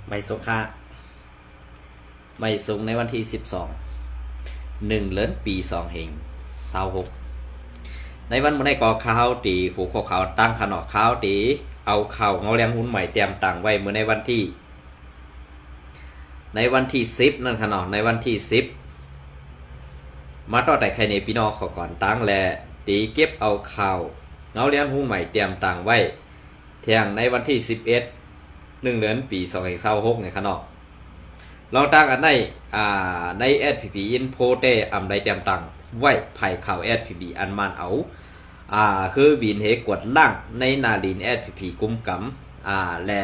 ไม่สงค่าไม่สูงในวันที่1 เดือนปี2เหง26ในวันมื้อในก่อข้าวตีผูกข้อขาวตั้งขนอกข้าวตีเอาข้าวเงาเลี้ยงหุ้นใหม่เตรียมตังไว้มื้อในวันที่10นั่นขนอกในวันที่10มาต่อแต่ใครในพี่น้องขอก่อนตั้งแลตีเก็บเอาข้าวเงาเลี้ยงหุ้นใหม่เตรียมตังไว้เที่ยงในวันที่11 1 เดือนปี2526ในขนอกเราตั้งอันใน SPP Info เตอำได้เตรียมตังไว้ไผ่ข่าว SPP อันมันเอาคือบินเหกดล่างในนาลิน SPP กุมกำและ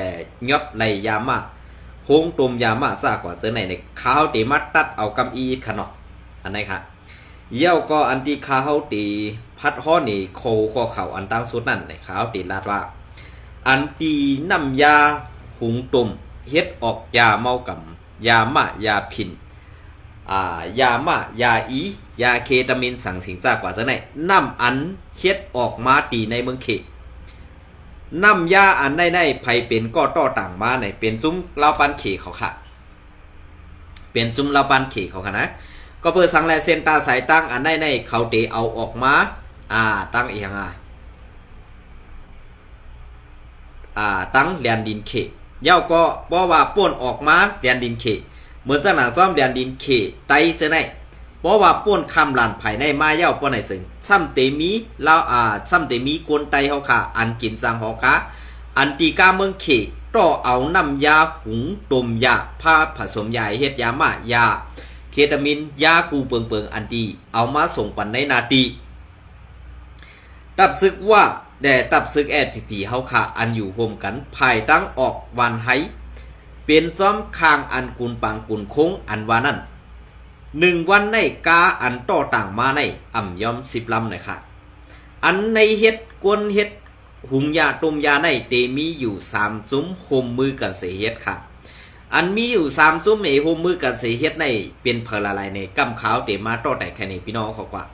ยอดในยามาโค้งตุมยามาซากว่าเสือในข้าวตีมัดตัดเอากำอีขนอกอันไหนค่ะเยี่ยวก็อันที่ข้าวตีพัดห้อนี่โคข้อเข่าอันตั้งสุดนั่นในข้าวตีลาดว่าอันตีน้ำยาหุงตุ่มเฮ็ดออกยาเมากำยามะยาพินยามะยาอียาเคตามินสั่งสิงจากว่าจะไหนน้ำอันเฮ็ดออกมาตีในเมืองเขน้ำยาอันในไผเป็นก็ต่อต่างมาในเป็นจุ้มลาวปันเขเขาค่ะเป็นจุ้มลาวปันเขเขาค่ะนะก็เพื่อสั่งแลเซนตาสายตั้งอันในเขาเตเอาออกมาตั้งเอียงตั้งแดนดินเขเย้าก็บอกว่าป่วนออกมาแดนดินเขเหมือนจะหนังซ้อมแดนดินเขไตจะไหนเพราะว่าป่วนคำลานภายในมาเย้าป้อนไหนซึ่งซ้ำเตมีแล้วซ้ำเตมีกวนไตเฮาค่ะอันกินสังหอค่ะอันตีกาเมืองเขต่อเอาน้ำยาหุงต้มยาผ้าผสมยาเฮ็ดยามายาเคตามินยากูเปิงอันดีเอามาส่งปันในนาตีตับซึกว่าแต่ตับซึกSPPเฮาค่ะอันอยู่ร่วมกันภายตั้งออกวันไห้เป็นซ้อมคางอันกุนปังกุนคงอันว่านั่น1 วันในกาอันต่อต่างมาในอ่ำยอม10 ลำหน่อยค่ะอันในเฮ็ดกวนเฮ็ดหุงยาต้มยาในเตมีอยู่3ซุ้มโฮมมือกันเสเฮ็ดค่ะอันมีอยู่3ซุ้มโฮมมือกันเสเฮ็ดในเป็นเพลายในกำขาวเตมาต่อแต่แค่ในพี่น้องเขากว่า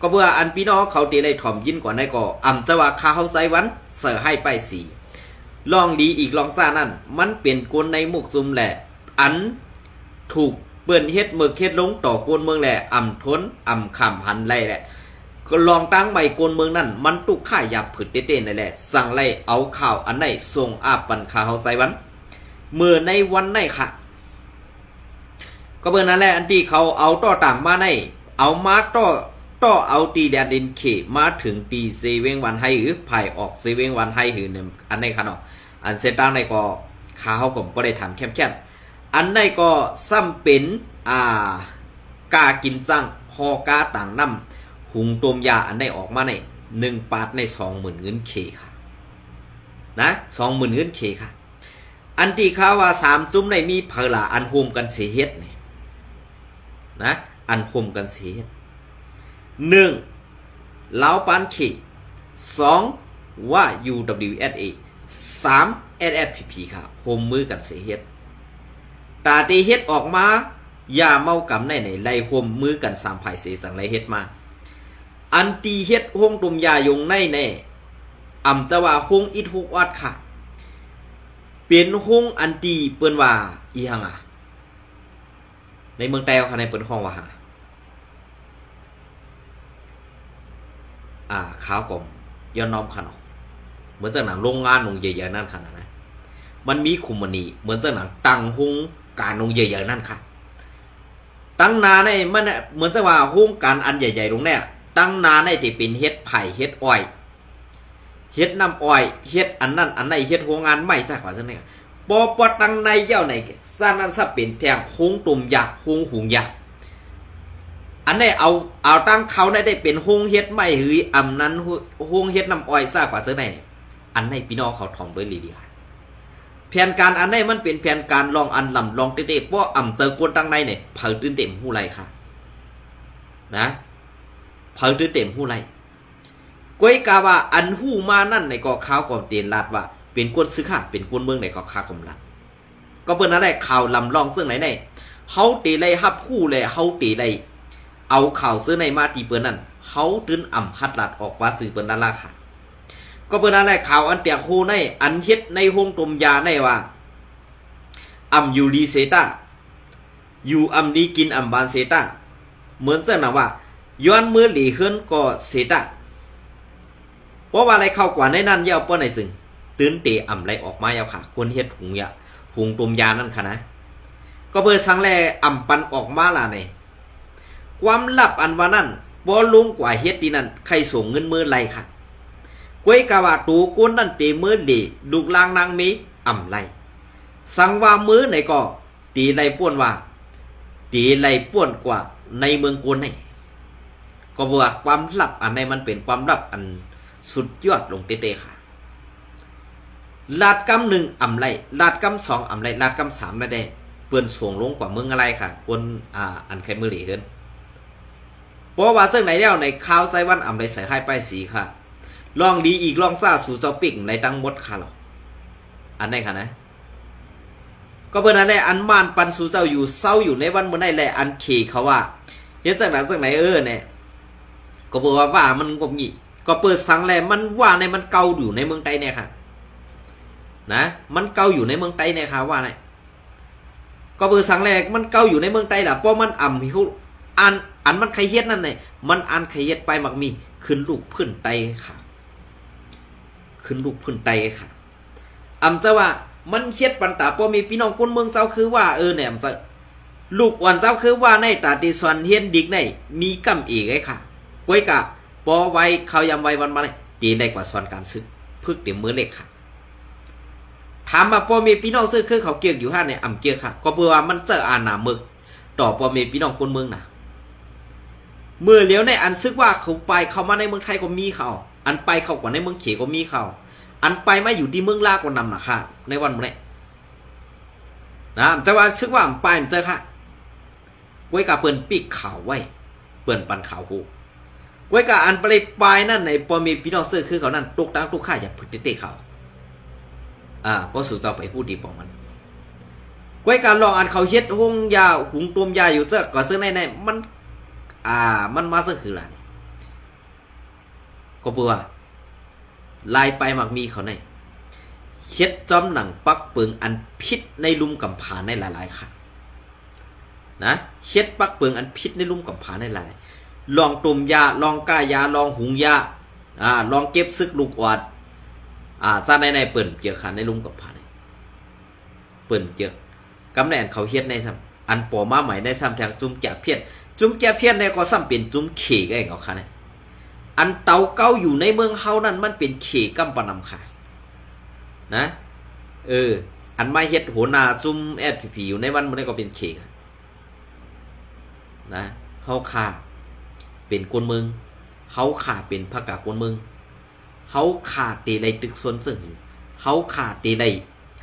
ก็เพื่ออันพี่น้องเขาตีได้ถ่อมยินกว่าในก็อ่ำจะว่าข้าวไซวันเสือให้ไปสีลองดีอีกลองซ่านั่นมันเป็นกวนในมุกซุมแหละอันถูกเปื่อนเฮ็ดเมือเฮ็ดลงต่อกวนเมืองแหละอ่ำทนอ่ำขำหันไล่แหละก็ลองตั้งใบกวนเมืองนั่นมันตุกข่าหยับผึดเต้นๆนั่นแหละสั่งไล่เอาข่าวอันไหนส่งปันข้าวไซวันเมื่อในวันไหนค่ะก็เบอร์นั้นแหละอันที่เขาเอาต่อต่างมาในเอามาต่อเอาตีแดนดินเขมาถึงตีเซเวงวันให้หรือภายออกเซเวงวันให้หือเนี่ยอันในขนาดอันเซตังในก็ข้าวผมก็ได้ทำแคบอันในก็ซ้ำเป็นกากินสั่งพอกาต่างน้ำหุงต้มยาอันได้ออกมาใน1 ปาดใน 20,000 เงินเคค่ะนะ 20,000 เงินเคค่ะอันที่ข้าว่า3จุ้มในมีเพลาอันโฮมกันเสียเฮ็ดเนี่ยนะอันโฮมกันเสียเฮ็ด1 ลาวปานเข2 ว่า UWSA 3 SSPP ค่ะโฮมมือกันเสียเฮ็ดตาตีเฮ็ดออกมายาเมากำในไล่โฮมมือกัน3 ภายเสสังไล่เฮ็ดมาอันตีเฮ็ดโฮงตุมยายงในอำจะว่าโฮงอิดฮุกวัดค่ะเป็นโฮงอันตีเปิ้นว่าอีหังในเมืองไต้ค่ะในเปิ้นห้องว่าข้าวกลมย้อนน้อมขนาดเหมือนจากหนังโรงงานนงใหญ่ๆนั่นขนาดนะมันมีคุมมันนี่เหมือนจากหนังตังหงการนงใหญ่ๆนั่นค่ะตั้งนาในมันเหมือนจะว่าหงการอันใหญ่ๆตรงเนี้ยตั้งนาในที่เป็นเฮ็ดไผ่เฮ็ดอ้อยเฮ็ดน้ำอ้อยเฮ็ดอันนั้นอันไหนเฮ็ดโรงงานไม่ใช่กว่าซะเนี่ยปอตั้งในเจ้าในซานั้นซะเป็นแทงหงตุ่มยาหงหุงยาอันนี้เอาตั้งเขาได้เป็นโฮงเฮ็ดไม่หืออำนั้นโฮงเฮ็ดน้ำอ้อยซากว่าเสื้อในอันในพี่น้องเขาท่องด้วยลีดีแผนการอันนี้มันเป็นแผนการลองอันลำลองเตะๆป้ออำเจอกวนตั้งในเนี่ยเผาตื่นเต็มหูไรค่ะนะเผาตื่นเต็มหูไรก้อยกาว่าอันหูมานั่นในกอข้าวก่อนเตียนลาดว่าเป็นกวนซื้อค่ะเป็นกวนเมืองในกอข้าวกำลัดก็เปิ้นนั่นแหละข่าวลำลองซึ่งไหนในเฮาตีไล่ฮับคู่เลยเฮาตีไล่เอาข่าวซื้อในมาตีเปิ้นนั่นเฮาตื่นอ่ำฮัดลัดออกว่าสื่อเปิ้นนั่นล่ะค่ะก็เปิ้นนั่นแหละข่าวอันเตียงโคในอันเฮ็ดในโฮงต้มยาในว่า อำอยู่ดีเซตาอยู่อำดีกินอำบานเซตาเหมือนเจ้าหน่ะว่าย้อนมือหลีขึ้นก็เซตาเพราะว่าอะไรเข้ากว่าในนั้นเย้าป้อนไหนจึงตื่นเตะอำไรออกมาเย้าค่ะคนเฮ็ดหุงตุมยานั่นค่ะนะก็เปิดสังแลอำปันออกมาล่ะเนี่ยความลับอันว่านั้นบ่ลุงกว่าเฮ็ดที่นั่นใครส่งเงินมือไรค่ะก้วยกะว่าตูก้นนั่นเตมือหลีดุกลางนางมีอำไรสังว่ามือไหนก็ตีไรป้วนว่าตีไรป้วนกว่าในเมืองกวนนี่ก็บอกว่าความลับอันในมันเป็นความลับอันสุดยอดลงเตะค่ะลาดกำหนึ่งอำไรลาดกำสองอำไรลาดกำสามไม่ได้เปื่อนส่งลงกว่าเมืองอะไรค่ะคนอันใครมือหลีเกินเพราะว่าซึ่งไหนแล้วในข่าวไซวันอำไรใส่ให้ป้ายสีค่ะลองดีอีกลองซ่าสู่เจ้าปิ่งในตั้งมดค่ะหรออันไหนค่ะนะก็เพื่อนนั้นแหละอันมานปันสู่เจ้าอยู่เศร้าอยู่ในวันเมื่อไหร่แหละอันเคเขาว่าเห็นจากไหนเนี่ยก็บอกว่ามันก็งี้ก็เปิดสังแลมันว่าในมันเก่าอยู่ในเมืองไทยเนี่ยค่ะนะมันเก่าอยู่ในเมืองไทยเนี่ยค่ะว่าไงก็เปิดสังแลมันเก่าอยู่ในเมืองไทยแหละเพราะมันอ่ำที่เขาอันมันใครเฮ็ดนั่นเนี่ยมันอันใครเฮ็ดไปมักมีขึ้นลูกพื้นไตค่ะขึ้นลูกพื้นไตค่ะจะว่ามันเฮ็ดปันตาพอมีพี่น้องคนเมืองเจ้าคือว่าเนี่ยจะลูกอ่อนเจ้าคือว่าในตาติสวนเฮียนดิกในมีกำอีกไอ้ค่ะก้วยกะปอไว้เขายำไว้วันมาเลยดีได้กว่าสวนการซื้อพึกเดี๋ยวมือเล็กค่ะถามมาพอมีพี่น้องซื้อคือเขาเกี่ยวอยู่ห้าเนี่ยเกี่ยวค่ะก็เพื่อว่ามันเจอหนามึกต่อพอมีพี่น้องคนเมืองน่ะเมื่อเลี้ยวในอันซึกว่าเขาไปเข้ามาในเมืองไทยก็มีเขาอันไปเข้ากว่าในเมืองเขก็มีเขาอันไปมาอยู่ที่เมืองลากกว่านำนะค่ะในวันนี้นะจะว่าซึกว่าไปเจอค่ะไว้กับเปิ่นปีกข่าวไว้เปิ่นปันข่าวกูไว้กับอันไปปลายนั่นในพอมีพี่น้องซื้อคือเขานั่นตุกตั้งตุกข่าอย่าพึ่งเตะเขาเพราะสู่เจ้าไปพูดดีปองมันไว้การลองอันเขาเฮ็ดหงยาหุงต้มยาอยู่เจ้าก็ซื้อในมันมันมาซะคืออะไรก็เพื่อลายไปมักมีเขาในเฮ็ดจอมหนังปักเปิงอันพิษในลุ่มกำผาในหลายๆค่ะนะเฮ็ดปักเปิงอันพิษในลุ่มกำผาในหลายลองต้มยาลองก้ายาลองหุงยาลองเก็บซึกลูกอวดซะในเปิ่นเกี่ยวขันในลุ่มกำผาในเปิ่นเกี่ยวกำแหน่งเขาเฮ็ดในซ้ำอันปอมาใหม่ในซ้ำแทงจุ่มแจกเพี้ยนจุ่มแจกเพี้ยนในก็ซ้ำเป็นจุ่มเขกเองเอาค่ะเนี่ยอันเตาเก้าอยู่ในเมืองเฮานั่นมันเป็นเขกำปนำค่ะนะอันไม่เฮ็ดโหนาซุ่มSPPอยู่ในวันมันก็เป็นเขกนะเฮาขาเป็นคนเมืองเฮาขาเป็นพระกาคนเมืองเฮาขาเตไลตึกสวนเสือเฮาขาเตไล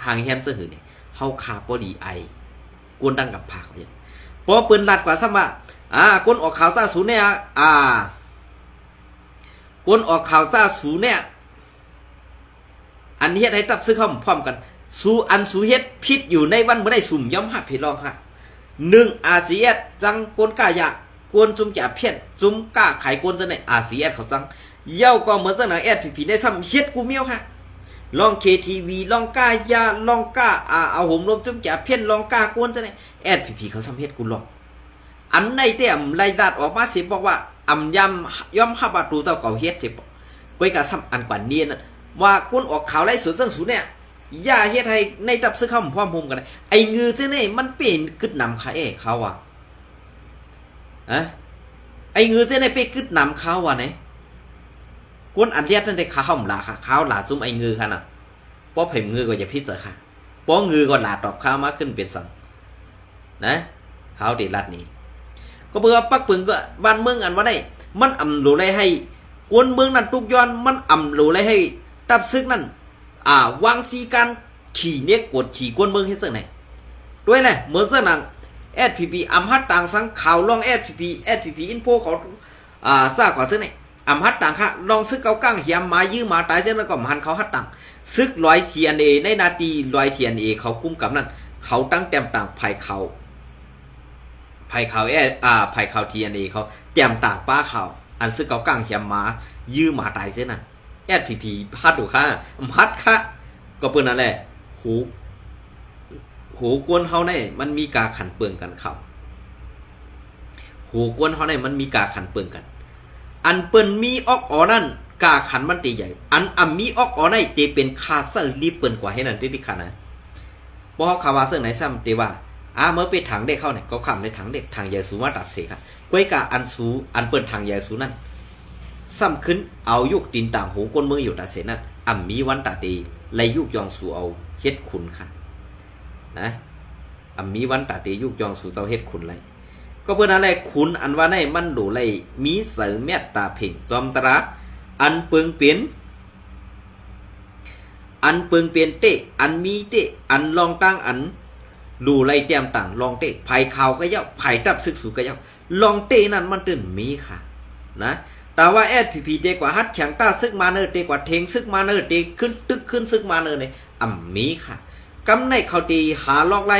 หางแฮนเสือเนี่ยเฮาขาบ่ดีไอกวนดังกับผากเนี่ยพอปืนลัดกว่าซ้ำว่าคนออกข่าวซ่าสูเนี่ยคนออกข่าวซ่าสูเนี่ยอันเฮ็ดให้ตับซื้อข้อมพร้อมกันสูอันสูเฮ็ดพิษอยู่ในวันเมื่อได้สุ่มย้อมหักผิดลองค่ะ1อาเซียนจังกวนกายะกวนจุ่มจ่าเพี้ยนจุ่มก้าไขกวนจะในอาเซียนเขาจังเย้าก็เหมือนจังหนังSPPได้ซ้ำเฮ็ดกูเมียวค่ะลอง KTV ลองก้ายาลองก้าเอาห่มลมจุ่มจ่าเพี้ยนลองก้ากวนจะในSPPเขาซ้ำเฮ็ดกูหรอกอันในเต็มไล่ดัดออกมาสิบอกว่าย่อมขับประตูเจ้าเก่าเฮ็ดเจ็บก้อยกะซ้ำอันกว่านี้นะว่าคนออกข่าวไล่สวนเรื่องสูเนี่ยอย่าเฮ็ดให้ในจับซื้อข้าวพร้อมพมกันไอ้งือซื้อนี่มันเป็นกึดนำขาเขาไอ้งือซื้อนี่เป็นกึดนำเขาเนี่ยคนอันเลียดนั่นได้ข้าวหลาค่ะข้าวหลาซุ้มไอ้งือค่ะน่ะป้อเพ่มงือก็อย่าพิจารณาป้องือก็หลาตอบข้าวมาขึ้นเป็นสั่งนะข้าวเด็ดลัดนี้ก็เพื่อปักปึงก็บ้านเมืองอันว่าได้มันหลูเลยให้กวนเมืองนั้นทุกย้อนมันหลูเลยให้ตับซึกนั่นวางซีการขี่เน็กกดขี่กวนเมืองให้ซึ่งไหนด้วยแหละเหมือนเสื้อหนังSPP ฮัดต่างสังข่าวลองSPP อินโฟเขาทราบกว่าซึ่งไหนฮัดต่างค่ะลองซึกเกากั้งเหียมมายื้อมาตายเจ้านั้นก็มันเขาฮัดต่างซึก100 TNA ในนาที100 TNA เขาคุ้มกับนั่นเขาตั้งแต้มต่างไผ่เขาไผ่เขาTNA เขาแต้มต่างป้าเขาอันซึกเกากั้งเหียมมายื้อมาตายเจ้านั้นSPP พัดดูค่ะพัดค่ะก็เปิ้นนั่นแหละหู โหกวนเฮาเนี่ยมันมีกาขันเปิงกันครับโหกวนเฮาเนี่ยมันมีกาขันเปิงกันอันเปิ้นมีออกอ๋อนั่นกาขันมันตีใหญ่อันมีออกอ๋อในเตเป็นคาเซอร์รีบเปิ้นกว่าให้นั่นที่ขันนะบ่เฮาคาวาเซอร์ไหนซ้ำเตว่าเมื่อไปถังเด็กเข้าเนี่ยก็ขำในถังเด็กทางใหญ่สูมาตัดเสค่ะก้วยกาอันสูอันเปิ้นทางใหญ่สูนั่นซ้ำขึ้นเอายุกตีนต่างโหกวนเมืองอยู่ตัดเสนั่นมีวันตัดตีไลยุกยองสูเอาเฮ็ดคุณค่ะนะมีวันตัดตียุกยองสูเอาเฮ็ดคุณไรก็เพื่อนั่นแหละคุณอันว่าในมันดูไรมีเสริมเมตตาเพ่งจอมตระอันเปิงเปลี่ยนเตะอันมีเตะอันลองตั้งอันดูไรเตรียมต่างลองเตะไผ่ข่าวก็เย้าไผ่ตับซึกสูก็เย้าลองเตะนั่นมันตื่นมีค่ะนะแต่ว่าพีเตกว่าฮัดแข็งต้าซึกมาเนอเตกว่าเทงซึกมาเนอเตขึ้นตึกขึ้นซึกมาเนอเนี่ยมีค่ะกำในเขาตีหาลอกไล่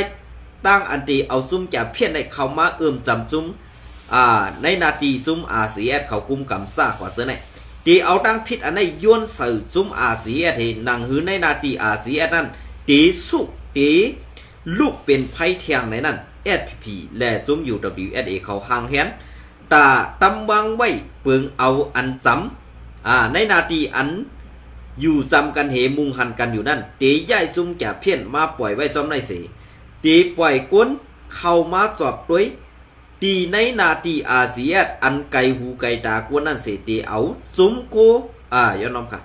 ตั้งอันตีเอาซุ่มจะเพี้ยนในเขามาจำซุ่มในนาทีซุ่มRCSเขากุมกำซ่ากว่าเสือเนี่ยตีเอาตั้งพิษอันในย้อนสื่อซุ่มRCSที่นางหือในนาทีRCSนั่นตีสุกตีลูกเป็นไพ่เทียงในนั้น SPP และซุ่ม UWSA เขาห่างแหนตาตำวังไว้เปิงเอาอันจำในนาทีอันอยู่จำกันเหมุงหันกันอยู่นั่นตีย่ายซุ่มจะเพี้ยนมาปล่อยไว้จอมในเสตีปล่อยก้นเข้ามาจอบด้วยตีในนาทีRCSอันไกลหูไกลตากวนนั่นเสตีเอาซุ่มโกย้อนน้องค่ะ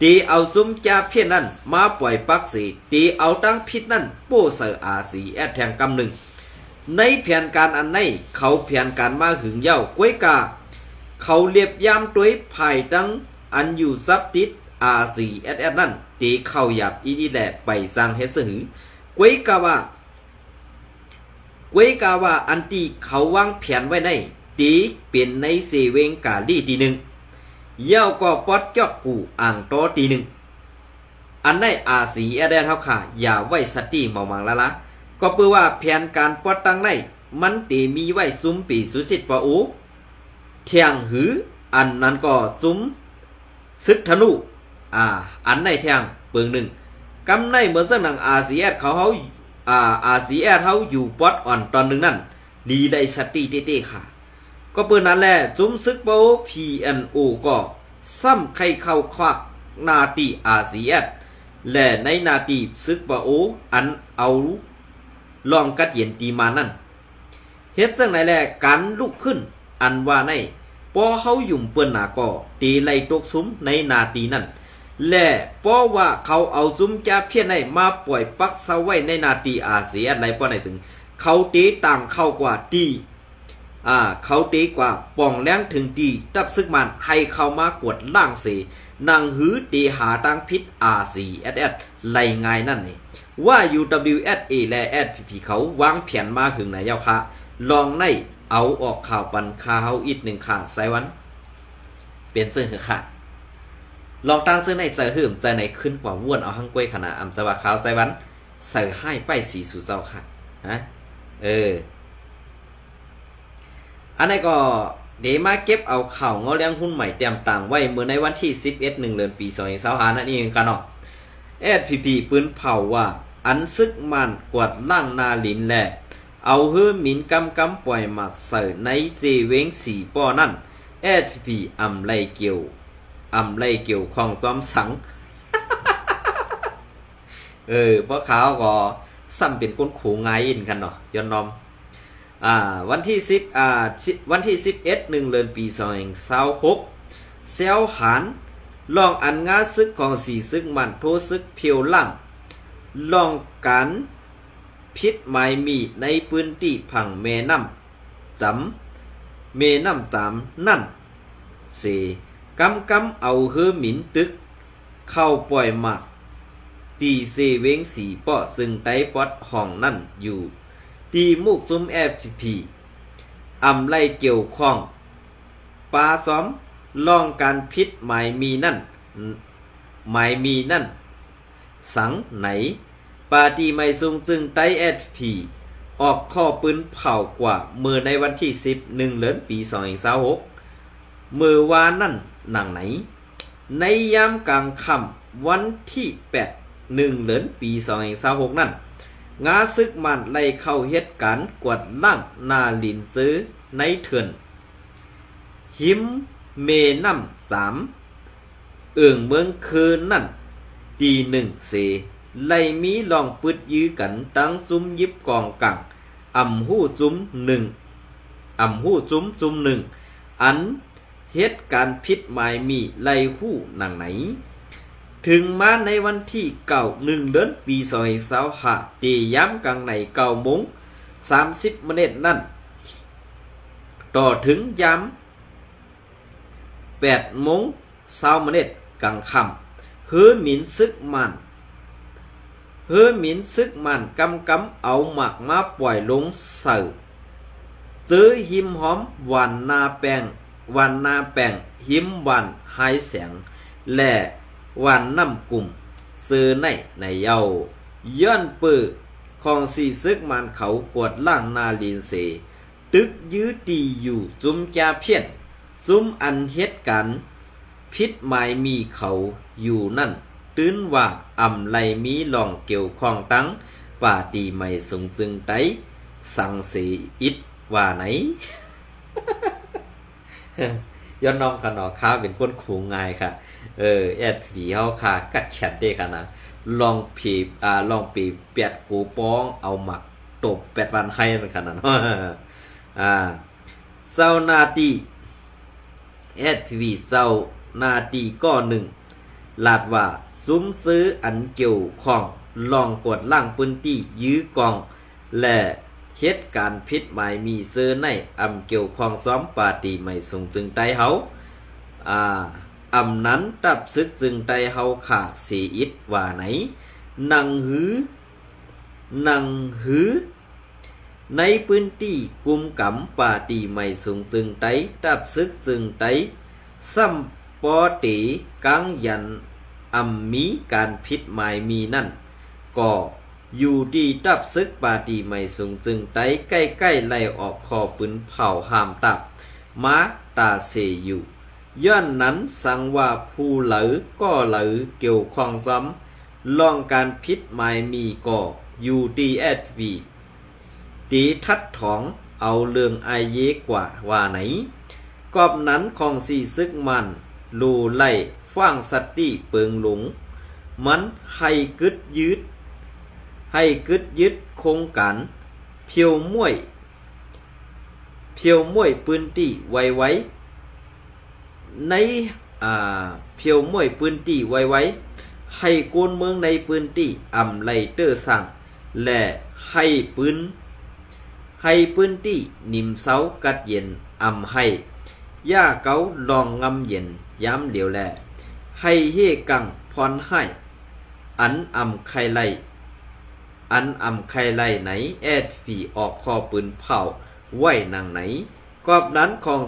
ตีเอาซุ่มจะเพี้ยนนั่นมาปล่อยปักเสตีเอาตั้งพิษนั่นโป้เสือRCSแทงกำหนึ่งในแผนการอันในเขาแผนการมาหึงเย้าก้วยกาเขาเรียบยามด้วยภายตั้งอันอยู่ซับติดRCSนั่นตีเข้าหยับอีแหลไปสร้างเฮ็ดสือก้วยกาว่าอันตีเขาวางแผนไว้ในตีเป็นในเซเวงกาลีตีหนึ่งเย้าก็ปอดจอกกูอ่างโตตีหนึ่งอันในRCSเท่าค่ะอย่าไว้สติเมามังละก็เพื่อว่าแผนการปอดตั้งในมันตีมีไว้ซุ้มปีสุจิตปะอูเทียงหืออันนั้นก็ซุ้มซึกธนูอันในเทียงเปิงหนึ่งกำในเหมือนเส้นหนังRCSเขาRCSเขาอยู่ปอดอ่อนตอนหนึ่งนั่นดีได้สติเต้ๆค่ะก็เปิดนั้นแหละซุ้มซึกเบา PNO ก็ซ้ำไข่เข้าควักนาตีRCSและในนาตีซึกเบาอันเอาลองกัดเย็นตีมานั่นเฮ็ดจังไหนแหละการลุกขึ้นอันว่าในพอเขายุ่มเปิ้นหนาก็ตีไล่ตกซุ้มในนาตีนั่นและเพราะว่าเขาเอาซุ้มจะเพี้ยนให้มาปล่อยปักเสาไว้ในนาตีRCSในป้อในซึ่งเขาตีต่างเข้ากว่าตีเขาตีกว่าป่องแรงถึงตีตับซึกมันให้เขามากวดล่างเสนางหือตีหาตังพิษRCSไล่ง่ายนั่นนี่ว่า UWSA และ SPP เขาวางแผนมาถึงไหนเจ้าค่ะลองในเอาออกข่าวปันคาเฮาอีกหนึ่งค่ะไซวันเป็นซึ่งคือค่ะลองตั้งซึ่งในเจอหื่มใจในขึ้นกว่าว่วนเอาหังกล้วยขนาดสว่าขาวไซวันใส่ให้ไปสีสู่เจ้าค่ะอันนี้ก็เดี๋ยวมาเก็บเอาข่าวงอเลี้ยงหุ้นใหม่เตรียมต่างไว้เมื่อในวันที่11 เดือนปี2025นั่นเองกันเนาะSPP ปืนเผาว่าอันซึกมันกวดล่างนาลินแลเอาเฮือหมินกำปล่อยหมักใส่ในเจเวง4ป้อนั่น SPP ไล่เกี่ยวของซ้อมสัง เพราะเขาก็ซ้ำเป็นก้นขู่ง่ายอินกันเนาะย้อนนอมวันที่11 เดือนปี2026เซลหันลองอันงาซึกของสีซึกมันโทซึกเพียวล่างลองกันพิษไม้มีในพื้นที่ผังแม่น้ำจำนั่นเสกำเอาเฮือหมินตึกเข้าปล่อยหมักตีเซเวงสีป้อซึ่งไต้ปอดห้องนั่นอยู่ตีมุกซุ้มFPPไล่เกี่ยวข้องปลาซ้อมลองการพิษหมายมีนั่นสังไหนปาตีไม่ทรงซึ่งไต้SPPออกข้อปืนเผากว่าเมื่อในวันที่11 เดือนปี2026เมื่อวานนั่นหนังไหนในยามกลางค่ำวันที่8 เดือนปี2026นั่น งาซึกมันไล่เข้าเฮ็ดการกวดล่างนาลินซื้อในเถื่อนหิมเมน้ำ3เมืองคืนนั่นตี1เสไล่มีลองปึดยื้อกันตั้งซุ้มยิบกองกังหู้จุ้ม1อันเหตุการณ์พิษหมายมีไล่หู้หนังไหนถึงมาในวันที่1 เดือนปี2025ตีย้ำกลางใน9:30 นั่นต่อถึงย้ำ8:20 กลางค่ำเฮือหมินซึกมันกำเอาหมักมาปล่อยลงเสือซื้อหิมหอมหวานนาแป้งหิมหวานหายแสงและหวานน้ำกลุ่มซื้อในเยาย้อนปื้อของสีซึกมันเขากวดล่างนาลินเสตึกยื้อตีอยู่จุ้มแกเพี้ยนซุ้มอันเฮ็ดกันพิษหมายมีเขาอยู่นั่นตื้นว่าไลมีลองเกี่ยวข้องตั้งป่าตีไม่สงซึ่งไตสั่งสีอิดว่าไหน ย้อนน้องขนอค้าเป็นคนขูงง่ายค่ะแอดผีเฮาค่ะกัดแขนได้ค่ะนะลองปีเปียดกูป้องเอาหมักตบ8 วันให้นั่นค่ะนะเซานาตีแอดผีเซานาตีก็1ลาดว่าซุ้มซื้ออันเกี่ยวข้องลองกดล่างปืนตี้ยื้อกองและเหตุการณ์พิษหมายมีเสื้อในเกี่ยวข้องซ้อมปาร์ตี้ไม่ส่งจึงไตเฮานั้นตับซึกจึงไตเฮาขาสีอิดว่าไหนนังหือในพื้นที่กุมกำปาร์ตี้ไม่ส่งจึงไตตับซึกจึงไตซ้ำปอตีกังยันมีการพิษหมายมีนั่นก็อยู่ดีตับซึกปาตีไม่สูงซึ่งไตใกล้ๆไล่ออกคอปืนเผาหามตับมาตาเสอยู่ย้อนนั้นสังว่าผู้เหลือก็เหลือเกี่ยวข้องซ้ำลองการพิษหมายมีก็อยู่ดีตีทัดถองเอาเรื่องไอเยกว่าไหนกอบนั้นของสีซึกมันลูไล่ฟังสติเปิงหลงมันให้กึดยึดโครงการเพียวม่วยปืนตีไว้ในเพียวม่วยปืนตีไว้ให้โกนเมืองในปืนตีไลเตอร์สั่งและให้ปืนตีนิมเสากัดเย็นให้ย่าเกาลองงำเย็นย้ำเหลียวแลให้เฮกังพรให้ไข่ไล่ไหนแอดผีออกคอปืนเผาไว้นางไหนกอบนั้นของ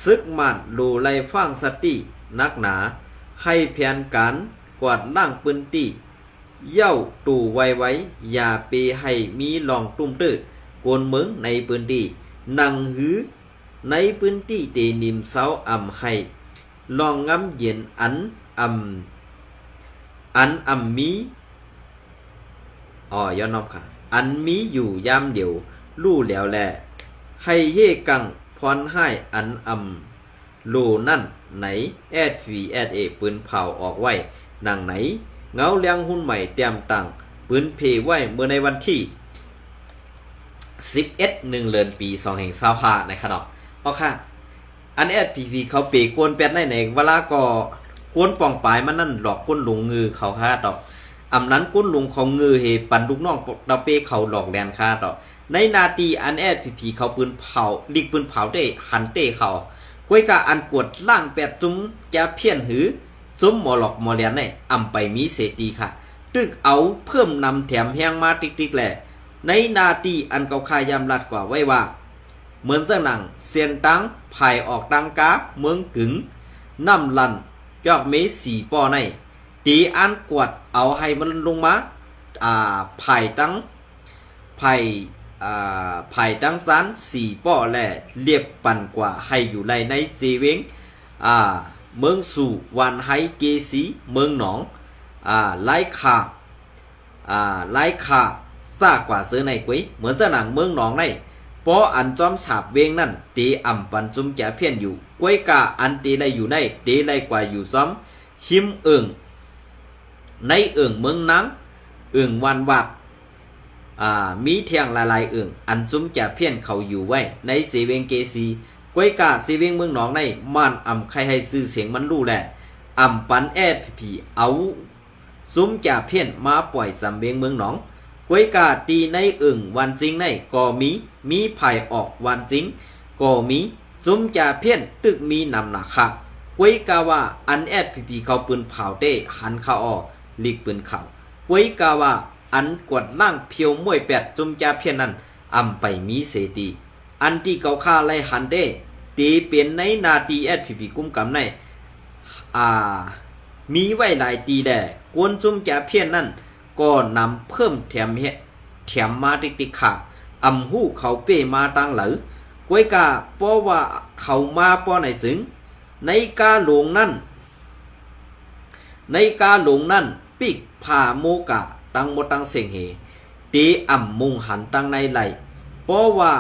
ซึกมันลูไล่ฟังสตินักหนาให้แผนการกวาดล่างปืนตีเย้าตู่ไว้อย่าเปให้มีลองตุ้มตื้อโกนเมืองในปืนตีนังหือในปืนตีเตนิมเสาให้ลองงำเย็นมีย้อนน้องค่ะมีอยู่ยามเดียวลู่แล้วแลให้เฮกังพรให้ลู่นั่นไหนแอดปืนเผาออกไว้นางไหนเงาเลี้ยงหุ้นใหม่เตรียมตังปืนเพไว้เมื่อในวันที่11 เดือนปี2025นะครับค่ะแอดเขาเปกวนแปดในเวลาก็กวนป่องปลายมันนั่นหลอกก้นหลงงือเขาค่าต่อนั้นก้นหลงของงือเฮปันลูกน้องดาวเปเขาหลอกแลนค่าต่อในนาทีแอดเขาปืนเผาดิกปืนเผาได้หันเต้เขาก้วยกะกวดล่าง8 จุ้มจะเพี้ยนหือซุ้มหมอหลอกหมอเลียนในไปมีเสตีค่ะตึกเอาเพิ่มนำแถมแห้งมาติ๊กแหละในนาทีเกาคายามลัดกว่าไว้ว่าเหมือนเจ้าหนังเซียนตังภายออกตังกาเมืองกึ๋งน้ำลันจอกเมสีปอในตีกวดเอาให้มันลงมาภายตังซาน4 ป้อแหละเรียบปั่นกว่าให้อยู่ในเซเวงเมืองสู่วันไฮเกสีเมืองหนองไล่ขา ไล่ขาซากกว่าซื้อในกุ้ยเหมือนจะหนังเมืองหนองในเพราะอันจอมสาบเวงนั่นตีอ่ำปันจุ้มแก่เพี้ยนอยู่กุ้ยกาอันตีไลอยู่ในตีไลกว่าอยู่ซ้อมหิมในเมืองนังวันวัดมีเทียงหลายอันจุ้มแก่เพี้ยนเขาอยู่ไว้ในสีเวงเกซีกุ้ยกาสีเวงเมืองหนองในมันอ่ำใครให้ซื้อเสียงมันรู้แหละอ่ำปันแอดผีเอาซุ้มจ่าเพี้ยนมาปล่อยสำเบียงเมืองหนองกวยกาตีในวันจริงในก็มีไผ่ออกวันจริงก็มีซุ้มจ่าเพี้ยนตึกมีนำหนักค่ะกวยกาว่าอันแอดผีเขาปืนเผาเต้หันเขาออกลีกปืนเขากวยกาว่าอันกวดล่างเพียวมวยแปดซุ้มจ่าเพี้ยนนั้นอำไปมีเสตีอันที่เขาฆ่าไล่หันเต้ตีเปลี่ยนในนาตีแอดผีกุ้มกำในมีไว้หลายตีแด่กวนจุ่มแก่เพี้ยนนั่นก็นำเพิ่มแถมมาติ๊กขาอำหู้เขาเป้มาตั้งเหลือกวยกาเพราะว่าเขามาป้อไหนสึงในกาหลวงนั่นปิกผ่าโมกะตั้งหมดตั้งเสียงเฮตีอำมุงหันตั้งในไหลเพราะว่า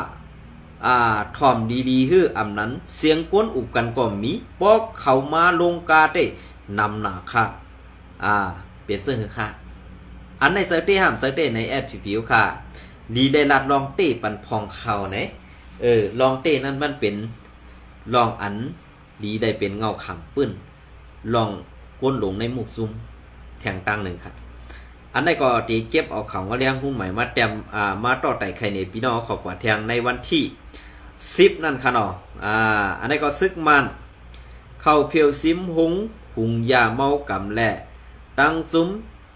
ถ่อมดีๆฮื้ออำนั้นเสียงกวนอุบกันก็มีเพราะเขามาลงกาเต้นำหนาค่ะเปลี่ยนเสื้อคือค่ะอันในเซอร์เต้ห้ามเซอร์เต้ในแอดผิวค่ะดีได้รัดลองเต้ปันพองเขาเนี่ยลองเต้นั้นมันเป็นลองอันดีได้เป็นเงาขำปื้นลองก้นหลงในหมู่ซุ่มแทงตั้งหนึ่งค่ะอันในก็ตีเก็บเอาเขาว่าเลี้ยงหุ้มใหม่มาเต็มมาต่อไต่ไข่ในพี่น้องขอกว่าแทงในวันที่10นั่นค่ะเนาะอันในก็ซึกมันเข้าเพียวซิมหุงยาเมากำแหล่ตั้งซุ้ม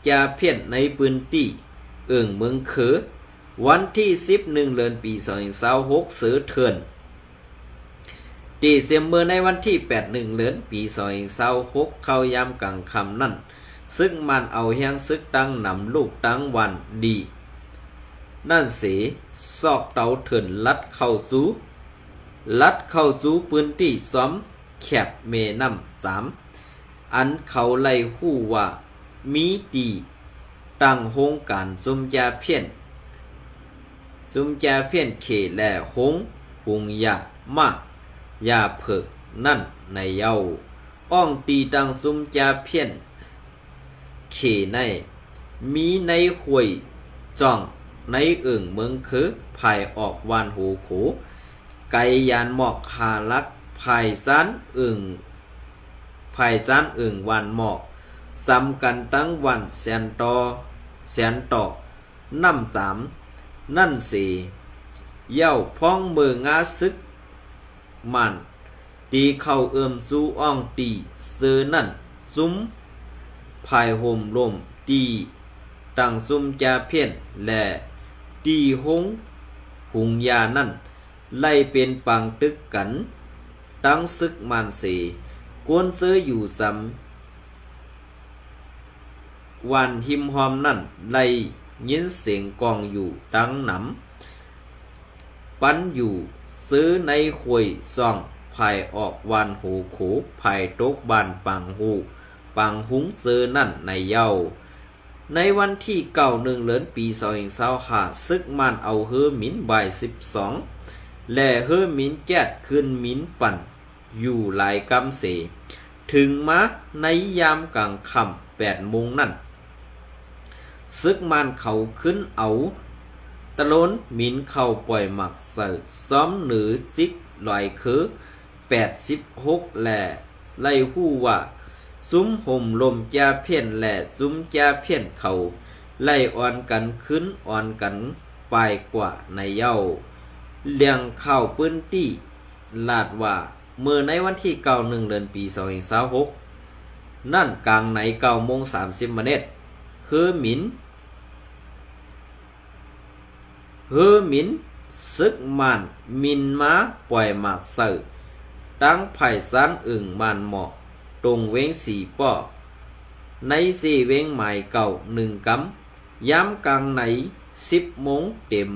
ยาเพี้ยนในพื้นที่เมืองเขอวันที่11เดือนปี2026สือเถื่อนตีเสียมเมื่อในวันที่8เดือนปี2026เข้ายามกลางค่ำนั่นซึ่งมันเอาแห้งซึกตั้งนำลูกตั้งวันดีนั่นเสซอกเตาเถื่อนลัดเข้าสู่พื้นที่ซ้อมแคบเมน้ำ3อันเขาไล่หู้ว่ามีดีตั้งโฮงการซุมยาเพี้ยนเขและหุงยามายาเผิกนั่นในเย้าอ้องตีตั้งซุมยาเพี้ยนเขในมีในห้วยจ่องในเมืองคือภายออกวานหูโขไกยานหมอกหาลักภายซันวันหมอกซ้ำกันตั้งวันแสนต่อน้ำนั่นสีเย้าพ้องเมืองาซึกมันตีเข้าสู้อ่องตีซื้อนั่นซุ้มภายห่มลมตีตั้งซุ้มจาเพี้ยนและตีหุงยานั่นไล่เป็นปังตึกกันตั้งซึกมันสีกวนซื้ออยู่ซ้ำวันหิมหอมนั่นไล่ยินเสียงกองอยู่ตั้งหนำปั้นอยู่ซื้อในควยซ่องภายออกวันหูขูภายตกบานปังหุงซื้อนั่นในเย้าในวันที่9เดือนปี2025ซึกมันเอาเฮอหมินบ่าย12และเฮอหมินแก๊ดขึ้นหมินปั่นอยู่หลายกำเสถึงมาในยามกลางค่ำ8 โมงนั่นซึกมันเขาขึ้นเอาตะโลนหมินเข้าปล่อยหมักเสิร์ซ้อมหรือจิกลอยคือ86และไล่หู้ว่าซุ้มห่มลมจาเพี้ยนและซุ้มจาเพี้ยนเขาไล่อ่อนกันขึ้นอ่อนกันปลายกว่าในเย้าเลี้ยงเข้าพื้นที่ลาดว่าเมื่อในวันที่9เดือนปี2026นั่นกลางใน9:30เฮอหมินซึกมันมินมาปล่อยหมากเสิร์ตั้งไผ่ซันมันเหมาะตรงเว้งสีป้อในสี่เว้งใหม่เก่า1 กำย้ำกลางใน10 โมงเต็ม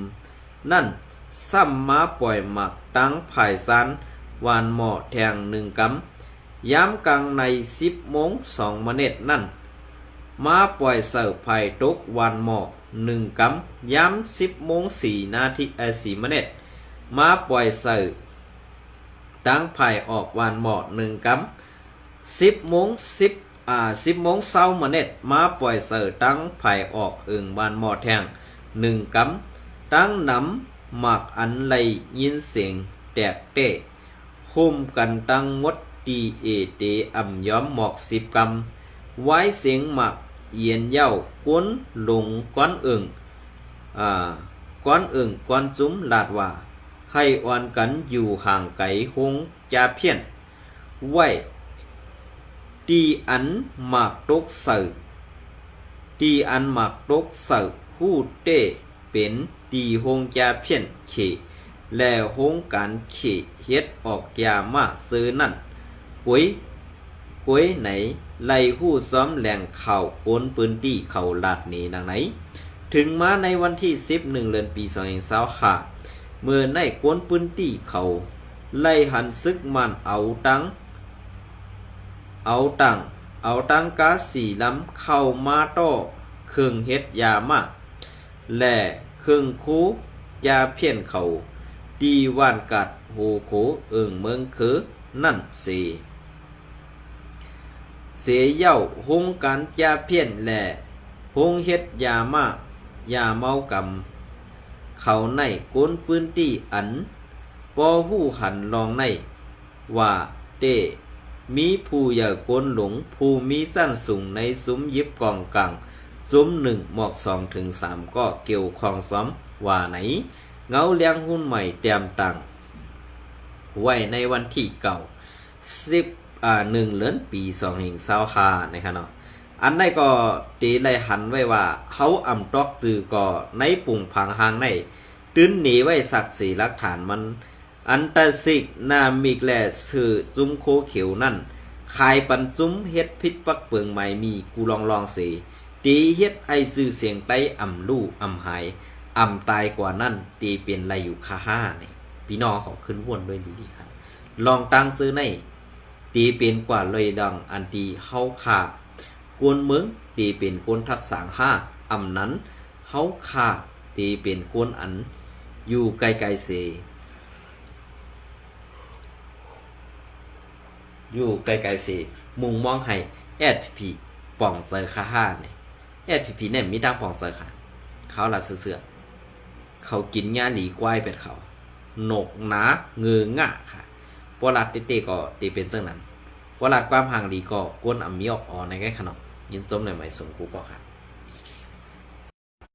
นั่นซ้ำมาปล่อยหมักตั้งไผ่ซันวานเหมาะแทง1 กำย้ำกลางใน10:02นั่น มาปล่อยเสิร์ฟภายตกวันหมอก1 กำย้ำ10:04 นาทีมาปล่อยเสิร์ฟตั้งภายออกวันหมอก1 กำ10:10 มาปล่อยเสิร์ฟตั้งภายออกวันหมอกแทง1 กำตั้งน้ำหมักอันไหลยินเสียงแตกเตะคุมกันตั้งมดตีเอเตอ่ำย้อมหมอก10 กำไว้เสียงหมักเย็นเย้าก้นหลงก้อนก้อนจุ้มลาดว่าให้อ่อนกันอยู่ห่างไกลหงจาเพี้ยนไว้ตีอันหมากตกเสิร์ผู้เต้เป็นตีหงจาเพี้ยนเขและหงการเขเฮ็ดออกยามาซื้อนั่นกุ้ยไหนไล่หู้ซ้อมแหล่งข่าวโอนปืนตีเขาลาดนี้ดังไหนถึงมาในวันที่11 เดือนปี2025เมื่อในกวนปืนตีเขาไล่หันซึกมันเอาตังกาสีลำเข้ามาต่อเครื่องเฮ็ดยามาและเครื่องคูยาเพี้ยนเขาดีว่านกัดโหโขเมืองคือนั่นเสียเย้าหงการยาเพี้ยนและหงเฮ็ดยามายาเมากำเขาในก้นปืนตีอันปอหู้หันลองในว่าเต้มีผู้อย่าก้นหลงผู้มีสั้นสูงในซุ้มยิบกองกลางซุ้ม1 หมอก2 ถึง 3ก็เกี่ยวของซ้อมว่าไหนเงาเลี้ยงหุ้นใหม่เตรียมตังไว้ในวันที่1 เดือนปี2025นะครับเนาะอันนี้ก็ตีไล่หันไว้ว่าเขาอำตอกจือก็ในปุ่งพังหางในตื้นหนีไว้ศักดิ์ศรีหลักฐานมันอันตรสิกนามิกและสื่อจุ้มโคเขียวนั่นขายปันจุ้มเฮ็ดพิษปักเปิงใหม่มีกูลองสีตีเฮ็ดไอซื่อเสียงไตอ่ำลู่อ่ำหายอ่ำตายกว่านั่นตีเป็นไรอยู่ค่าห้าเนี่ยพี่น้องเขาขึ้นวนด้วยดีๆครับลองตั้งซื้อในตีเป็นกว่าเลยดังอันตีเฮาคากวนเมืองตีเป็นกวนทัดสาง5อำนั้นเฮาคาตีเป็นกวนอันอยู่ไกลๆเสมุงมองให้แอดพีป่องเซอร์ค่า5เนี่ยแอดพีเนี่ยมีดังป่องเซอร์ค่ะเขาละเสือเขากินหญ้าหลีควายเป็ดเขาหนกหนาเงืองะค่ะปวลัดเต้ก็ตีเป็นเจ้านั้นปวลัดความห่างดีก็ก้นอ่ำมีออกในแค่ขนมยินจมในใหม่สมกูก็ค่ะ